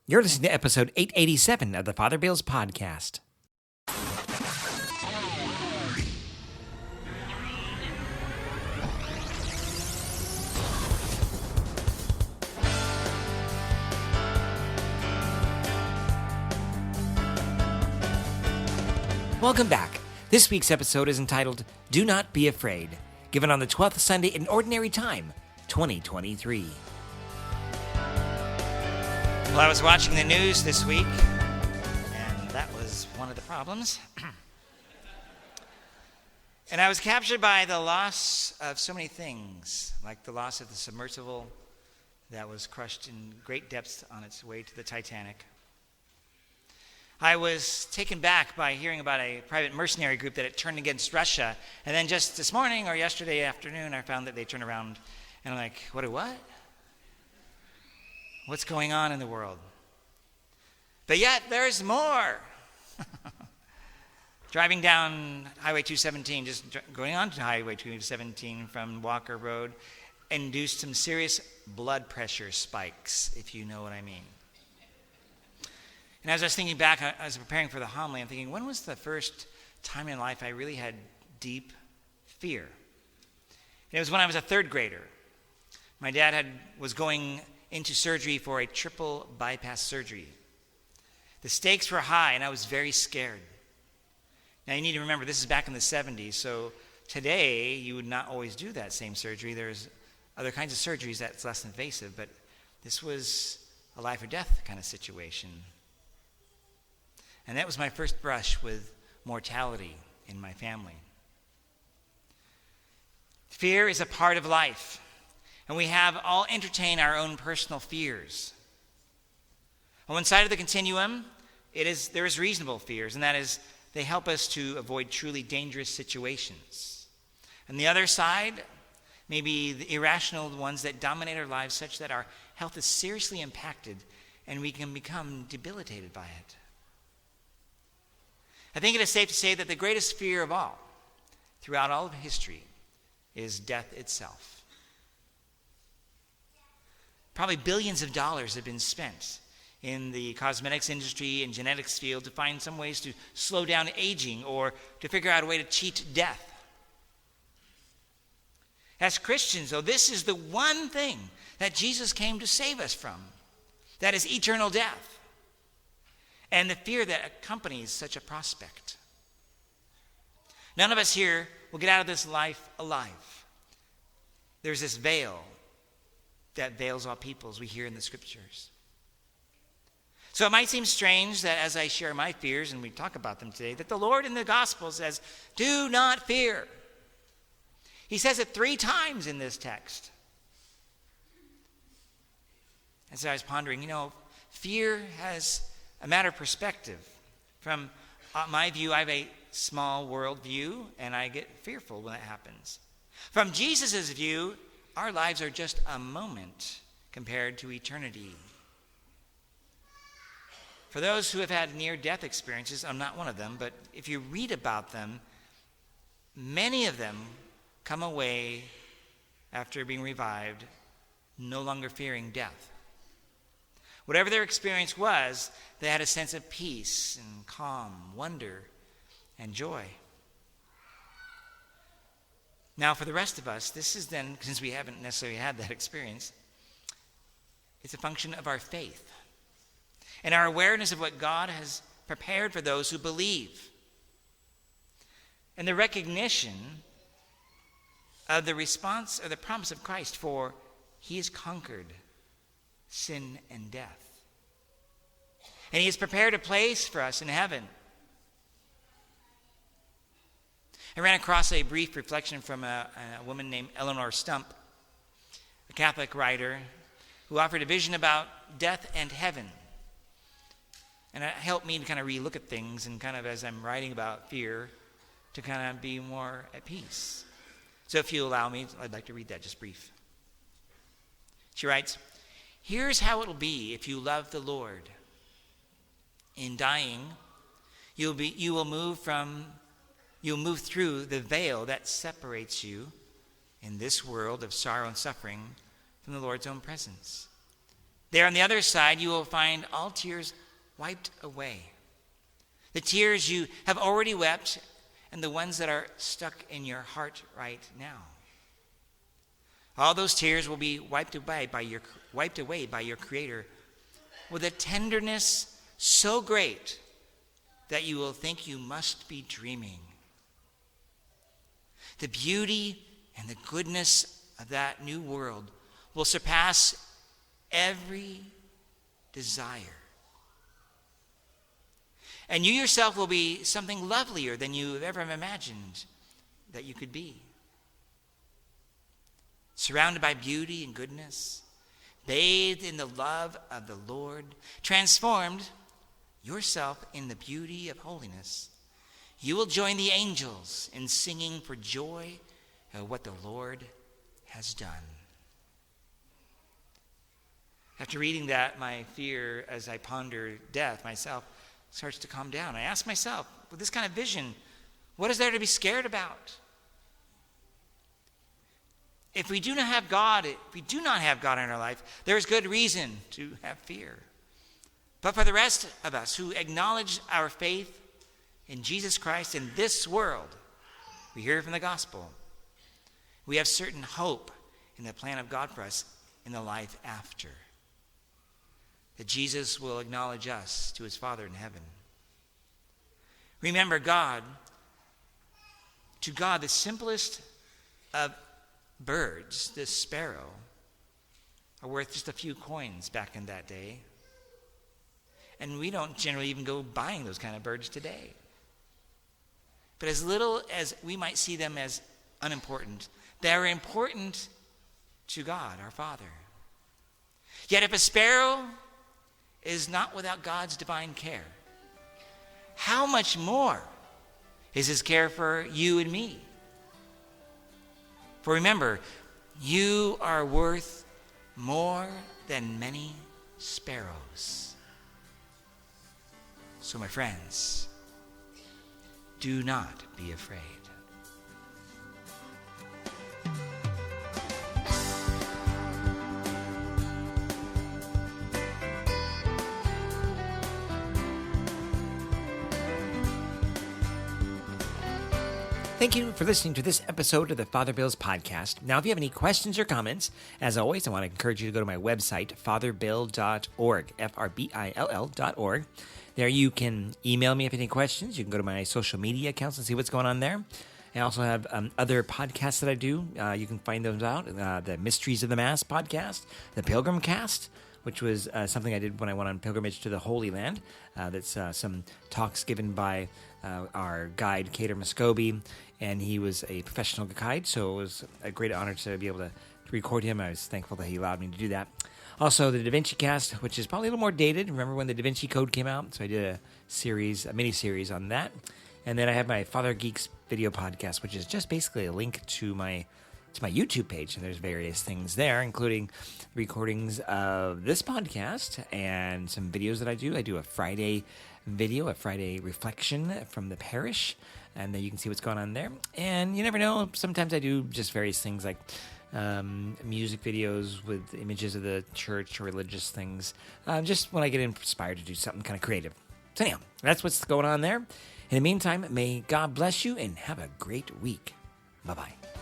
You're listening to episode 887 of the Father Bills Podcast. Welcome back. This week's episode is entitled, Do Not Be Afraid, given on the 12th Sunday in Ordinary Time, 2023. Well, I was watching the news this week, and that was one of the problems. And I was captured by the loss of so many things, like the loss of the submersible that was crushed in great depths on its way to the Titanic. I was taken back by hearing about a private mercenary group that had turned against Russia, and then just this morning or yesterday afternoon, I found that they turned around, and I'm like, what? What's going on in the world? But yet, there's more. Driving down Highway 217, just going on to Highway 217 from Walker Road, induced some serious blood pressure spikes, if you know what I mean. And as I was thinking back, I was preparing for the homily, I'm thinking, when was the first time in life I really had deep fear? And it was when I was a third grader. My dad was going into surgery for a triple bypass surgery. The stakes were high, and I was very scared. Now, you need to remember, this is back in the 70s, so today you would not always do that same surgery. There's other kinds of surgeries that's less invasive, but this was a life or death kind of situation. And that was my first brush with mortality in my family. Fear is a part of life. And we have all entertained our own personal fears. On one side of the continuum, there is reasonable fears, and that is they help us to avoid truly dangerous situations. On the other side, maybe the irrational ones that dominate our lives such that our health is seriously impacted and we can become debilitated by it. I think it is safe to say that the greatest fear of all, throughout all of history, is death itself. Probably billions of dollars have been spent in the cosmetics industry and genetics field to find some ways to slow down aging or to figure out a way to cheat death. As Christians, though, this is the one thing that Jesus came to save us from. That is eternal death and the fear that accompanies such a prospect. None of us here will get out of this life alive. There's this veil that veils all people, as we hear in the scriptures. So it might seem strange that as I share my fears, and we talk about them today, that the Lord in the gospel says, do not fear. He says it 3 times in this text. As I was pondering, fear has a matter of perspective. From my view, I have a small world view, and I get fearful when that happens. From Jesus' view, our lives are just a moment compared to eternity. For those who have had near-death experiences, I'm not one of them, but if you read about them, many of them come away after being revived, no longer fearing death. Whatever their experience was, they had a sense of peace and calm, wonder, and joy. Now, for the rest of us, this is then, since we haven't necessarily had that experience, it's a function of our faith and our awareness of what God has prepared for those who believe, and the recognition of the response or the promise of Christ, for he has conquered sin and death. And he has prepared a place for us in heaven. I ran across a brief reflection from a woman named Eleanor Stump, a Catholic writer, who offered a vision about death and heaven. And it helped me to kind of relook at things and kind of, as I'm writing about fear, to kind of be more at peace. So if you allow me, I'd like to read that, just brief. She writes, "Here's how it'll be if you love the Lord. In dying, you'll move through the veil that separates you in this world of sorrow and suffering from the Lord's own presence. There on the other side, you will find all tears wiped away. The tears you have already wept and the ones that are stuck in your heart right now. All those tears will be wiped away by your Creator with a tenderness so great that you will think you must be dreaming. The beauty and the goodness of that new world will surpass every desire. And you yourself will be something lovelier than you have ever imagined that you could be. Surrounded by beauty and goodness, bathed in the love of the Lord, transformed yourself in the beauty of holiness, you will join the angels in singing for joy at what the Lord has done. After reading that, my fear as I ponder death myself starts to calm down. I ask myself, with this kind of vision, what is there to be scared about? If we do not have God in our life, there is good reason to have fear. But for the rest of us who acknowledge our faith in Jesus Christ in this world, we hear from the gospel. We have certain hope in the plan of God for us in the life after. That Jesus will acknowledge us to his Father in heaven. Remember, to God, the simplest of birds, this sparrow, are worth just a few coins back in that day. And we don't generally even go buying those kind of birds today. But as little as we might see them as unimportant, they are important to God, our Father. Yet if a sparrow is not without God's divine care, how much more is his care for you and me? For remember, you are worth more than many sparrows. So, my friends, do not be afraid. Thank you for listening to this episode of the Father Bill's podcast. Now, if you have any questions or comments, as always, I want to encourage you to go to my website, fatherbill.org, FRBILL.org. There you can email me if you have any questions. You can go to my social media accounts and see what's going on there. I also have other podcasts that I do. You can find those out. The Mysteries of the Mass podcast, the Pilgrim Cast, which was something I did when I went on pilgrimage to the Holy Land. That's some talks given by our guide, Cater Muscovy, and he was a professional guide, so it was a great honor to be able to record him. I was thankful that he allowed me to do that. Also, the Da Vinci Cast, which is probably a little more dated. Remember when the Da Vinci Code came out? So I did a mini-series on that. And then I have my Father Geeks video podcast, which is just basically a link to my YouTube page, and there's various things there, including recordings of this podcast and some videos that I do. I do a Friday video, a Friday reflection from the parish, and then you can see what's going on there. And you never know, sometimes I do just various things like music videos with images of the church or religious things, just when I get inspired to do something kind of creative. So anyhow, that's what's going on there. In the meantime, may God bless you and have a great week. Bye-bye.